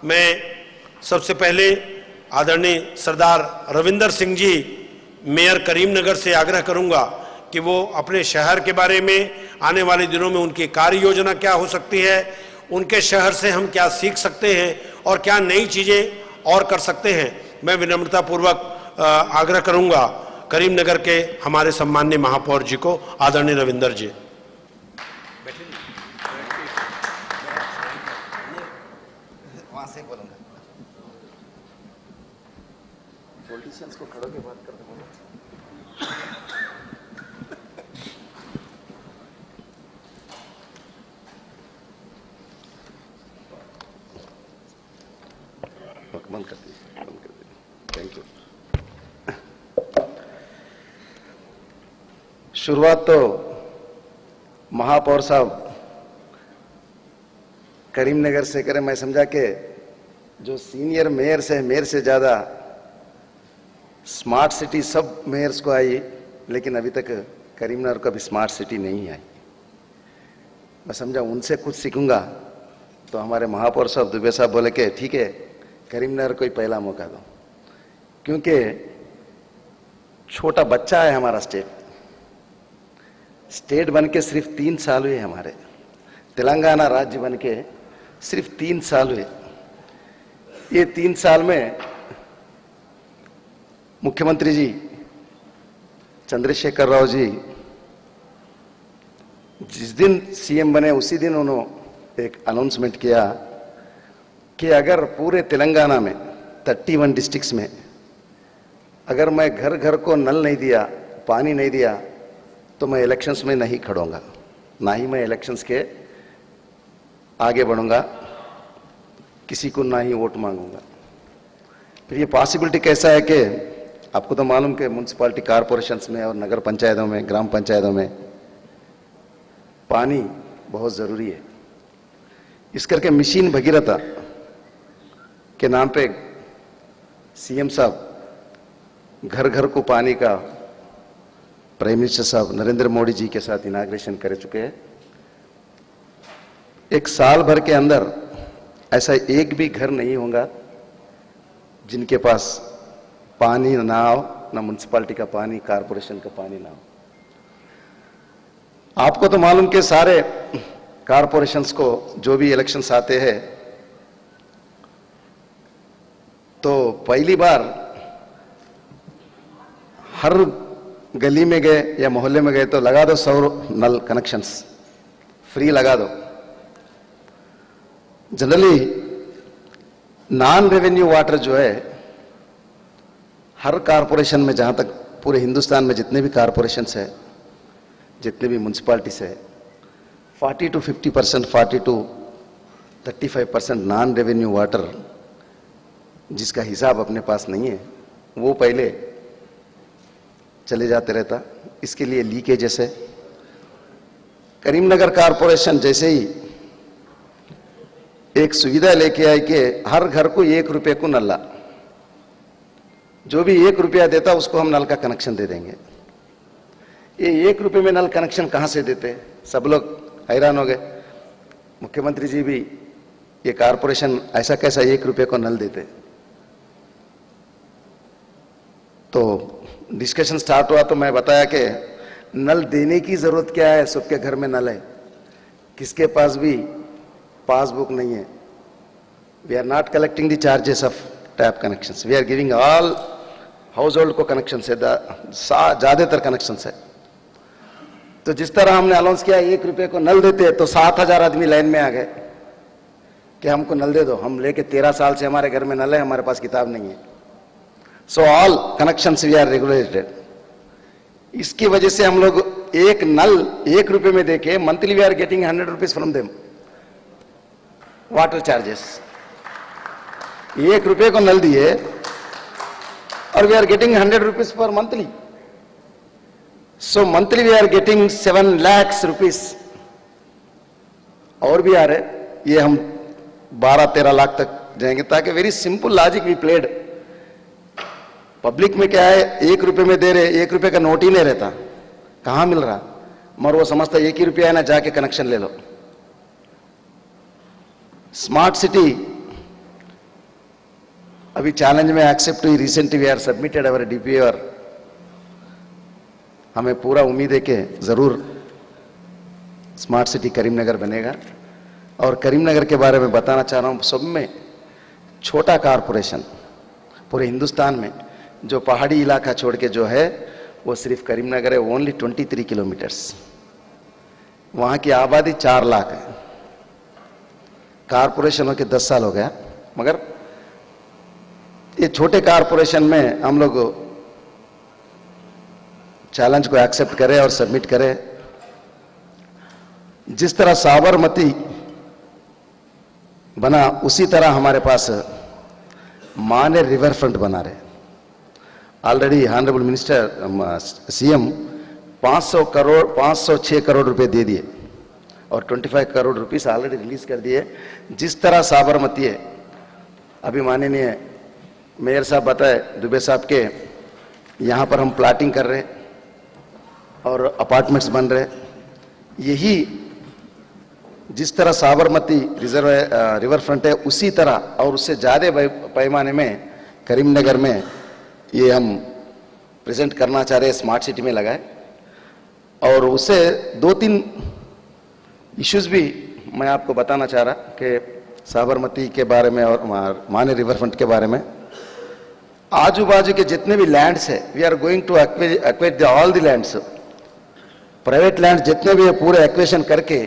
मैं सबसे पहले आदरणीय सरदार रविंदर सिंह जी मेयर करीमनगर से आग्रह करूंगा कि वो अपने शहर के बारे में, आने वाले दिनों में उनकी कार्य योजना क्या हो सकती है, उनके शहर से हम क्या सीख सकते हैं और क्या नई चीज़ें और कर सकते हैं, मैं विनम्रतापूर्वक आग्रह करूंगा करीमनगर के हमारे सम्माननीय महापौर जी को, आदरणीय रविंदर जी। वहां से बोलूंगा, पॉलिटिशियंस को खड़ो के बात करते बंद कर दीजिए, बंद कर दीजिए। Thank you. शुरुआत तो महापौर साहब करीमनगर से करें। मैं समझा कि जो सीनियर मेयर से, मेयर से ज़्यादा स्मार्ट सिटी सब मेयर्स को आई, लेकिन अभी तक करीमनगर का भी स्मार्ट सिटी नहीं आई। मैं समझा उनसे कुछ सीखूंगा, तो हमारे महापौर साहब दुबे साहब बोले कि ठीक है, करीमनगर को ही पहला मौका दो, क्योंकि छोटा बच्चा है हमारा स्टेट बन के सिर्फ 3 साल हुए हमारे, तेलंगाना राज्य बन के सिर्फ 3 साल हुए। ये 3 साल में मुख्यमंत्री जी चंद्रशेखर राव जी जिस दिन सीएम बने उसी दिन उन्होंने एक अनाउंसमेंट किया कि अगर पूरे तेलंगाना में 31 डिस्ट्रिक्ट्स में अगर मैं घर घर को नल नहीं दिया, पानी नहीं दिया, तो मैं इलेक्शंस में नहीं खड़ूंगा, ना ही मैं इलेक्शंस के आगे बढ़ूंगा, किसी को ना ही वोट मांगूंगा। फिर ये पॉसिबिलिटी कैसा है कि आपको तो मालूम कि म्यूनसिपालिटी कॉरपोरेशंस में और नगर पंचायतों में, ग्राम पंचायतों में पानी बहुत ज़रूरी है। इस करके मिशन भगीरथा के नाम पे सीएम साहब घर घर को पानी का प्राइम मिनिस्टर साहब नरेंद्र मोदी जी के साथ इनाग्रेशन कर चुके हैं। 1 साल भर के अंदर ऐसा एक भी घर नहीं होगा जिनके पास पानी ना हो, ना म्यूनसिपालिटी का पानी, कारपोरेशन का पानी ना हो। आपको तो मालूम कि सारे कारपोरेशंस को जो भी इलेक्शंस आते हैं तो पहली बार हर गली में गए या मोहल्ले में गए तो लगा दो 100 नल कनेक्शंस फ्री लगा दो। जनरली नॉन रेवेन्यू वाटर जो है हर कारपोरेशन में, जहां तक पूरे हिंदुस्तान में जितने भी कारपोरेशंस है, जितने भी म्यूनसिपालिटीज है, 40 to 50%, 40 to 35% non revenue water जिसका हिसाब अपने पास नहीं है, वो पहले चले जाते रहता। इसके लिए लीकेजेस है। करीमनगर कारपोरेशन जैसे ही एक सुविधा लेके आई कि हर घर को 1 रुपये को नल्ला, जो भी 1 रुपया देता उसको हम नल का कनेक्शन दे देंगे। ये 1 रुपये में नल कनेक्शन कहां से देते? सब लोग हैरान हो गए। मुख्यमंत्री जी भी ये कारपोरेशन ऐसा कैसा 1 रुपये को नल देते? तो डिस्कशन स्टार्ट हुआ तो मैं बताया कि नल देने की जरूरत क्या है, सबके घर में नल है, किसके पास भी पासबुक नहीं है। We are not collecting the charges of tap connections, we are giving all household को कनेक्शन है, ज्यादातर कनेक्शन है। तो जिस तरह हमने अनाउंस किया 1 रुपये को नल देते तो 7,000 आदमी लाइन में आ गए कि हमको नल दे दो। हम लेके 13 साल से हमारे घर में नल है, हमारे पास किताब नहीं है। So all connections we are regulated. इसकी वजह से हम लोग एक नल 1 रुपये में देके monthly we are getting 100 rupees from them water charges. 1 रुपये को नल दिए और वी आर गेटिंग 100 रुपीज पर monthly. So monthly we are getting 7 lakhs rupees. और भी आ रहे, ये हम 12-13 लाख तक जाएंगे, ताकि very simple logic we played. Public में क्या है, 1 रुपये में दे रहे, 1 रुपये का नोट ही नहीं रहता, कहां मिल रहा, मगर वो समझता 1 ही रुपया है ना, जाके कनेक्शन ले लो। स्मार्ट सिटी अभी चैलेंज में एक्सेप्ट हुई, recently we are submitted our DPA और हमें पूरा उम्मीद है कि जरूर स्मार्ट सिटी करीमनगर बनेगा। और करीमनगर के बारे में बताना चाह रहा हूं, सब में छोटा कारपोरेशन पूरे हिंदुस्तान में जो पहाड़ी इलाका छोड़ के जो है वो सिर्फ करीमनगर है, ओनली 23 किलोमीटर्स। वहां की आबादी 4 लाख है, कारपोरेशन होके 10 साल हो गया, मगर ये छोटे कारपोरेशन में हम लोग चैलेंज को एक्सेप्ट करें और सबमिट करें। जिस तरह साबरमती बना उसी तरह हमारे पास माने रिवर फ्रंट बना रहे। Already honourable minister CM 506 crore रुपए दे दिए और 25 करोड़ रुपीस ऑलरेडी रिलीज कर दिए। जिस तरह साबरमती है, अभी माननीय मेयर साहब बताए, दुबे साहब के यहाँ पर हम प्लाटिंग कर रहे और अपार्टमेंट्स बन रहे। यही जिस तरह साबरमती रिवर फ्रंट है उसी तरह और उससे ज़्यादा पैमाने में करीमनगर में ये हम प्रेजेंट करना चाह रहे हैं, स्मार्ट सिटी में लगाए। और उससे 2-3 इश्यूज भी मैं आपको बताना चाह रहा कि साबरमती के बारे में और माने रिवर फ्रंट के बारे में। आजू बाजू के जितने भी लैंड्स है, we are going to acquire all the lands, private land जितने भी है पूरे एक्वेशन करके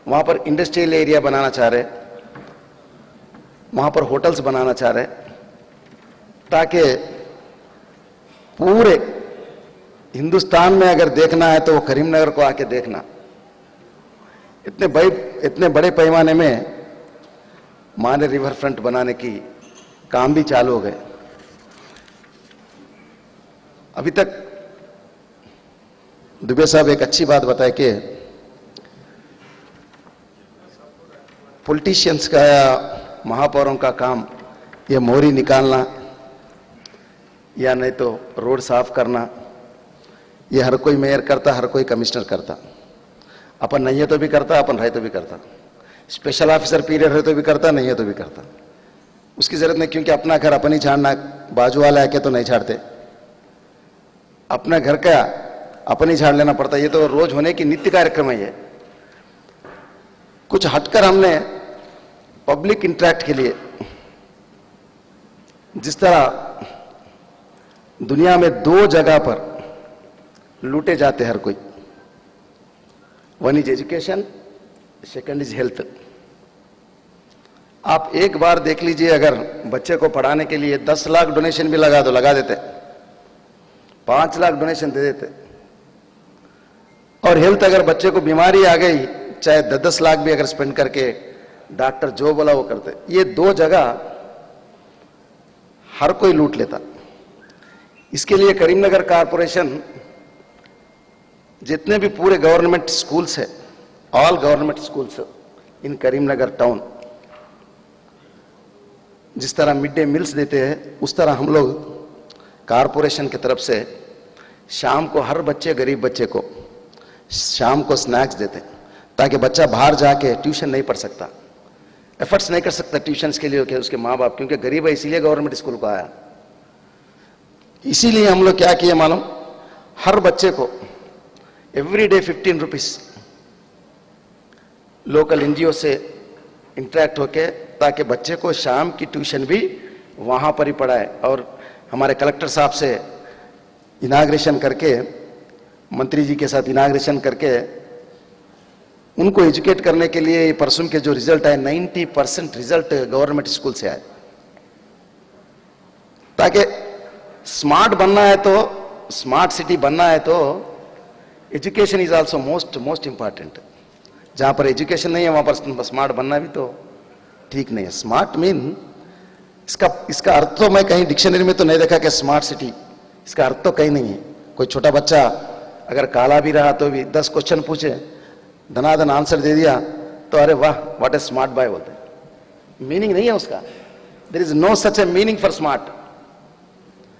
वहां पर इंडस्ट्रियल एरिया बनाना चाह रहे, वहां पर होटल्स बनाना चाह रहे, ताकि पूरे हिंदुस्तान में अगर देखना है तो वो करीमनगर को आके देखना। इतने बड़े पैमाने में माने रिवर फ्रंट बनाने की काम भी चालू हो गए। अभी तक दुबे साहब एक अच्छी बात बताए कि पॉलिटिशियंस का या महापौरों का काम ये मोहरी निकालना या नहीं तो रोड साफ करना, ये हर कोई मेयर करता, हर कोई कमिश्नर करता। अपन नहीं है तो भी करता, अपन रहे तो भी करता, स्पेशल ऑफिसर पीरियड है तो भी करता, नहीं है तो भी करता। उसकी जरूरत नहीं, क्योंकि अपना घर अपन ही छाड़ना, बाजू वाले आके तो नहीं छाड़ते। अपना घर का अपन ही झाड़ लेना पड़ता है। ये तो रोज होने की नित्य कार्यक्रम है। ये कुछ हटकर हमने पब्लिक इंटरेक्ट के लिए, जिस तरह दुनिया में 2 जगह पर लूटे जाते हर कोई, one is education, second is health. आप एक बार देख लीजिए, अगर बच्चे को पढ़ाने के लिए 10 लाख डोनेशन भी लगा दो, लगा देते, 5 लाख डोनेशन दे देते। और हेल्थ, अगर बच्चे को बीमारी आ गई, चाहे 10-10 लाख भी अगर स्पेंड करके डॉक्टर जो बोला वो करते। ये 2 जगह हर कोई लूट लेता। इसके लिए करीमनगर कारपोरेशन जितने भी पूरे गवर्नमेंट स्कूल्स है, all government schools in Karimnagar town, जिस तरह मिड डे मील्स देते हैं, उस तरह हम लोग कारपोरेशन की तरफ से शाम को हर बच्चे, गरीब बच्चे को शाम को स्नैक्स देते, ताकि बच्चा बाहर जाके ट्यूशन नहीं पढ़ सकता, एफर्ट्स नहीं कर सकता ट्यूशन्स के लिए, उसके माँ बाप, क्योंकि गरीब है इसीलिए गवर्नमेंट स्कूल को आया। इसीलिए हम लोग क्या किए मालूम, हर बच्चे को every day 15 rupees local NGO से इंटरेक्ट होके, ताकि बच्चे को शाम की ट्यूशन भी वहां पर ही पढ़ाए। और हमारे कलेक्टर साहब से इनाग्रेशन करके, मंत्री जी के साथ इनाग्रेशन करके उनको एजुकेट करने के लिए परसों के जो रिजल्ट आए, 90% रिजल्ट गवर्नमेंट स्कूल से आए। ताकि स्मार्ट बनना है तो, स्मार्ट सिटी बनना है तो education is also most important. जहां पर एजुकेशन नहीं है वहां पर स्मार्ट बनना भी तो ठीक नहीं है। स्मार्ट मीन, इसका अर्थ तो मैं कहीं डिक्शनरी में तो नहीं देखा कि स्मार्ट सिटी, इसका अर्थ तो कहीं नहीं है। कोई छोटा बच्चा अगर काला भी रहा तो भी 10 क्वेश्चन पूछे, धनाधन आंसर दे दिया तो अरे वाह व्हाट ए स्मार्ट बॉय बोलते हैं। मीनिंग नहीं है उसका, there is no such a meaning for smart.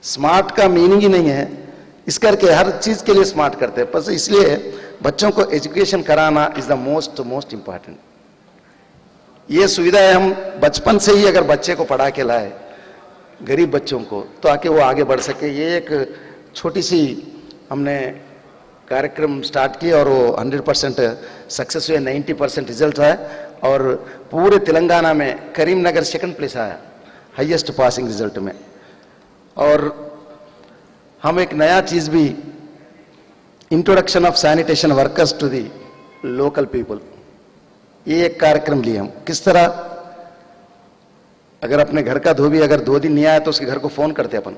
Smart का मीनिंग ही नहीं है। इस करके हर चीज के लिए स्मार्ट करते हैं, बस इसलिए बच्चों को एजुकेशन कराना इज द मोस्ट इंपॉर्टेंट। ये सुविधा है, हम बचपन से ही अगर बच्चे को पढ़ा के लाए गरीब बच्चों को, ताकि वो आगे बढ़ सके। ये एक छोटी सी हमने कार्यक्रम स्टार्ट किया और वो 100% सक्सेस हुए, 90% रिजल्ट आया और पूरे तेलंगाना में करीमनगर सेकंड प्लेस आया हाईएस्ट पासिंग रिजल्ट में। और हम एक नया चीज भी, introduction of sanitation workers to the local people, ये एक कार्यक्रम लिए हम। किस तरह, अगर अपने घर का धोबी अगर 2 दिन नहीं आया तो उसके घर को फोन करते अपन,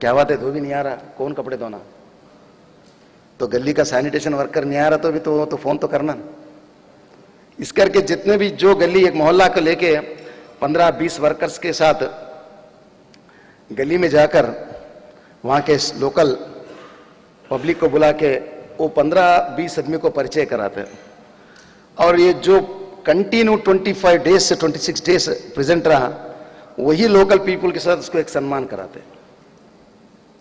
क्या बात है धोबी नहीं आ रहा, कौन कपड़े धोना, तो गली का सैनिटेशन वर्कर नहीं आ रहा तो भी तो फोन तो करना। इस करके जितने भी जो गली एक मोहल्ला को लेके 15-20 वर्कर्स के साथ गली में जाकर वहां के लोकल पब्लिक को बुला के वो 15-20 आदमी को परिचय कराते हैं। और ये जो कंटिन्यू 25 डेज से 26 डेज प्रेजेंट रहा, वही लोकल पीपल के साथ उसको एक सम्मान कराते हैं।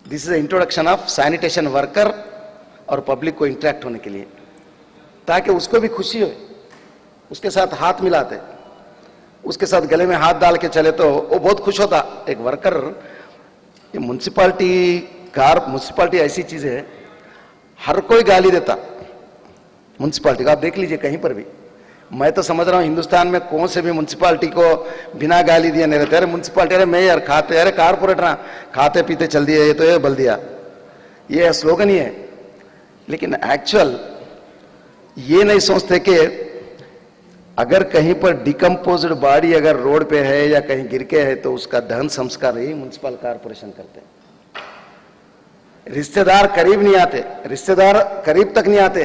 This is introduction of sanitation worker और पब्लिक को इंटरेक्ट होने के लिए, ताकि उसको भी खुशी हो, उसके साथ हाथ मिलाते, उसके साथ गले में हाथ डाल के चले तो वो बहुत खुश होता। एक वर्कर, ये म्युनिसिपालिटी ऐसी चीज है, हर कोई गाली देता म्युनिसिपालिटी को, आप देख लीजिए कहीं पर भी। मैं तो समझ रहा हूं हिंदुस्तान में कौन से भी म्युनिसिपालिटी को बिना गाली दिए नहीं रहते। अरे म्युनिसिपालिटी, अरे मेयर खाते, अरे कारपोरेटर खाते पीते चल दिए, ये तो ये बल दिया, ये स्लोगन ही है। लेकिन एक्चुअल ये नहीं सोचते कि अगर कहीं पर डिकम्पोज्ड बॉडी अगर रोड पे है या कहीं गिर के है तो उसका दहन संस्कार ही म्युनिसिपल कारपोरेशन करते हैं। रिश्तेदार करीब नहीं आते, रिश्तेदार करीब तक नहीं आते,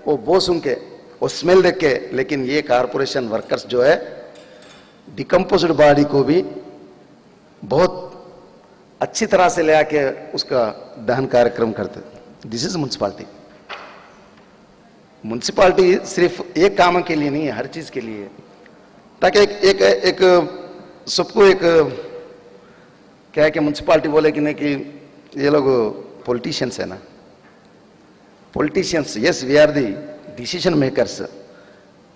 वो बो सुन के, वो स्मेल देख के। लेकिन ये कारपोरेशन वर्कर्स जो है डिकम्पोज्ड बॉडी को भी बहुत अच्छी तरह से ले आके उसका दहन कार्यक्रम करते। This is municipality. म्युनिसिपालिटी सिर्फ एक काम के लिए नहीं है, हर चीज के लिए, ताकि एक सबको एक क्या है कि म्युनिसिपालिटी बोले कि नहीं कि ये लोग पॉलिटिशियंस है ना, politicians, yes we are the decision makers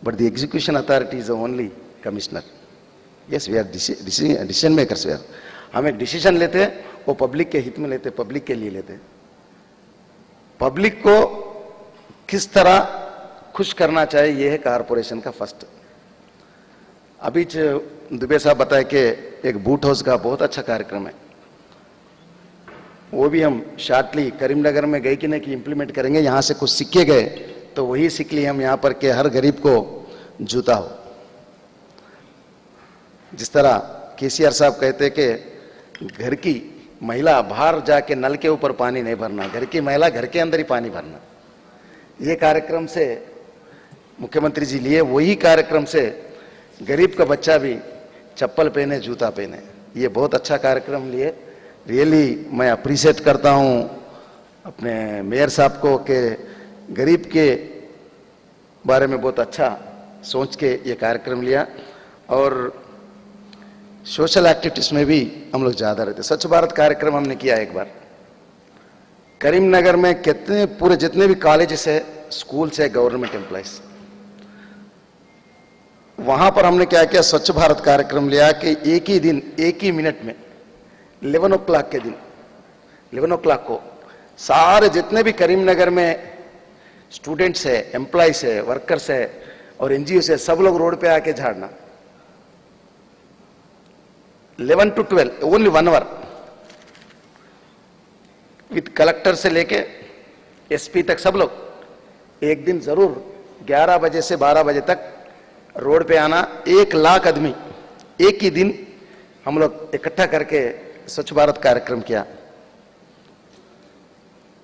but the execution authority is only commissioner. Yes we are decision makers, हम एक डिसीजन लेते हैं, वो पब्लिक के हित में लेते, पब्लिक के लिए लेते। पब्लिक को किस तरह खुश करना चाहिए, यह है कारपोरेशन का फर्स्ट। अभी दुबे साहब बताए कि एक बूट हाउस का बहुत अच्छा कार्यक्रम है, वो भी हम शार्टली करीमनगर में गए कि नहीं कि इंप्लीमेंट करेंगे। यहां से कुछ सीख के गए तो वही सीख लिए हम यहाँ पर कि हर गरीब को जूता हो। जिस तरह केसीआर साहब कहते कि घर की महिला बाहर जाके नल के ऊपर पानी नहीं भरना, घर की महिला घर के अंदर ही पानी भरना। ये कार्यक्रम से मुख्यमंत्री जी लिए, वही कार्यक्रम से गरीब का बच्चा भी चप्पल पहने, जूता पहने। ये बहुत अच्छा कार्यक्रम लिए। रियली मैं अप्रिशिएट करता हूं अपने मेयर साहब को कि गरीब के बारे में बहुत अच्छा सोच के ये कार्यक्रम लिया। और सोशल एक्टिविटीज में भी हम लोग ज्यादा रहते। स्वच्छ भारत कार्यक्रम हमने किया एक बार करीमनगर में, कितने पूरे जितने भी कॉलेजेस है, स्कूल्स है, गवर्नमेंट एम्प्लॉइज, वहां पर हमने क्या किया, स्वच्छ भारत कार्यक्रम लिया कि एक ही दिन एक ही मिनट में 11 o'clock के दिन 11 o'clock को सारे जितने भी करीमनगर में स्टूडेंट्स है, एम्प्लॉइज है, वर्कर्स है और एनजीओ से, सब लोग रोड पे आके झाड़ना। 11 to 12 only 1 hour with collector से लेके एसपी तक सब लोग एक दिन जरूर 11 बजे से 12 बजे तक रोड पे आना। 1 लाख आदमी एक ही दिन हम लोग इकट्ठा करके स्वच्छ भारत कार्यक्रम किया।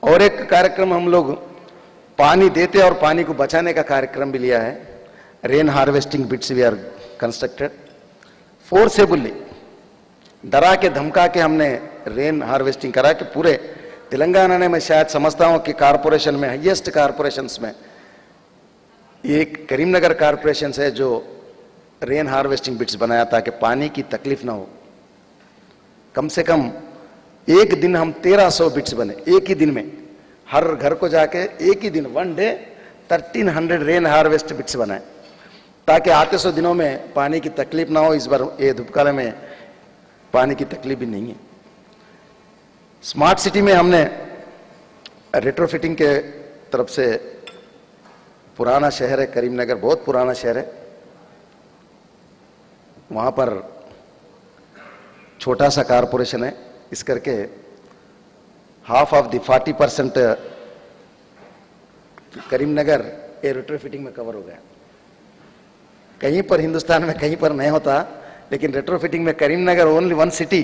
और एक कार्यक्रम हम लोग पानी देते और पानी को बचाने का कार्यक्रम भी लिया है। Rain harvesting pits we are constructed forcibly, डरा के धमका के हमने रेन हार्वेस्टिंग करा कि पूरे तेलंगाना ने, मैं शायद समझता हूं कि कारपोरेशन में हाईएस्ट कारपोरेशंस में एक करीमनगर कारपोरेशन है जो रेन हार्वेस्टिंग बिट्स बनाया ताकि पानी की तकलीफ ना हो। कम से कम एक दिन हम 1300 बिट्स बने, एक ही दिन में, हर घर को जाके एक ही दिन 1 डे 1300 रेन हार्वेस्ट बिट्स बनाए ताकि आते 100 दिनों में पानी की तकलीफ ना हो। इस बार ये धूपकाले में पानी की तकलीफ भी नहीं है। स्मार्ट सिटी में हमने रेट्रोफिटिंग के तरफ से, पुराना शहर है करीमनगर, बहुत पुराना शहर है, वहां पर छोटा सा कारपोरेशन है, इस करके हाफ ऑफ द 40% करीमनगर ये रेट्रोफिटिंग में कवर हो गया। कहीं पर हिंदुस्तान में कहीं पर नहीं होता, लेकिन रेट्रोफिटिंग में Karimnagar only one city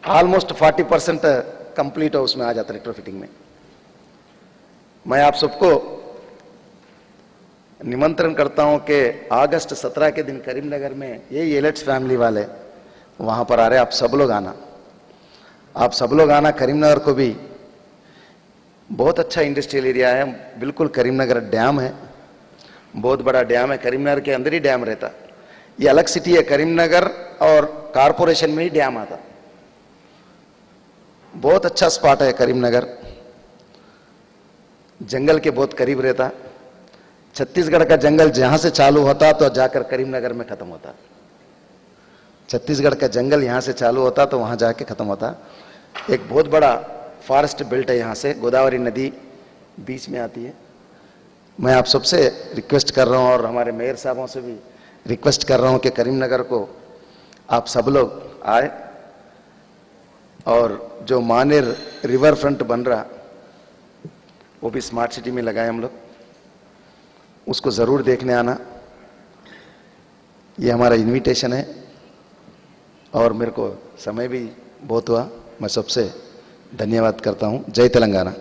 almost 40% complete हो, उसमें आ जाता रेट्रोफिटिंग में। मैं आप सबको निमंत्रण करता हूं कि अगस्त 17 के दिन करीमनगर में ये एलेट्स फैमिली वाले वहां पर आ रहे, आप सब लोग आना, आप सब लोग आना। करीमनगर को भी बहुत अच्छा इंडस्ट्रियल एरिया है, बिल्कुल करीमनगर डैम है, बहुत बड़ा डैम है, करीमनगर के अंदर ही डैम रहता। ये अलग सिटी है, करीमनगर और कारपोरेशन में ही डैम आता। बहुत अच्छा स्पॉट है करीमनगर, जंगल के बहुत करीब रहता। छत्तीसगढ़ का जंगल जहां से चालू होता तो जाकर करीमनगर में खत्म होता। छत्तीसगढ़ का जंगल यहां से चालू होता तो वहां जाके खत्म होता। एक बहुत बड़ा फॉरेस्ट बेल्ट है, यहां से गोदावरी नदी बीच में आती है। मैं आप सबसे रिक्वेस्ट कर रहा हूं और हमारे मेयर साहबों से भी रिक्वेस्ट कर रहा हूं कि करीमनगर को आप सब लोग आए, और जो मानेर रिवर फ्रंट बन रहा वो भी स्मार्ट सिटी में लगाए हम लोग, उसको जरूर देखने आना। ये हमारा इनविटेशन है, और मेरे को समय भी बहुत हुआ, मैं सबसे धन्यवाद करता हूं। जय तेलंगाना।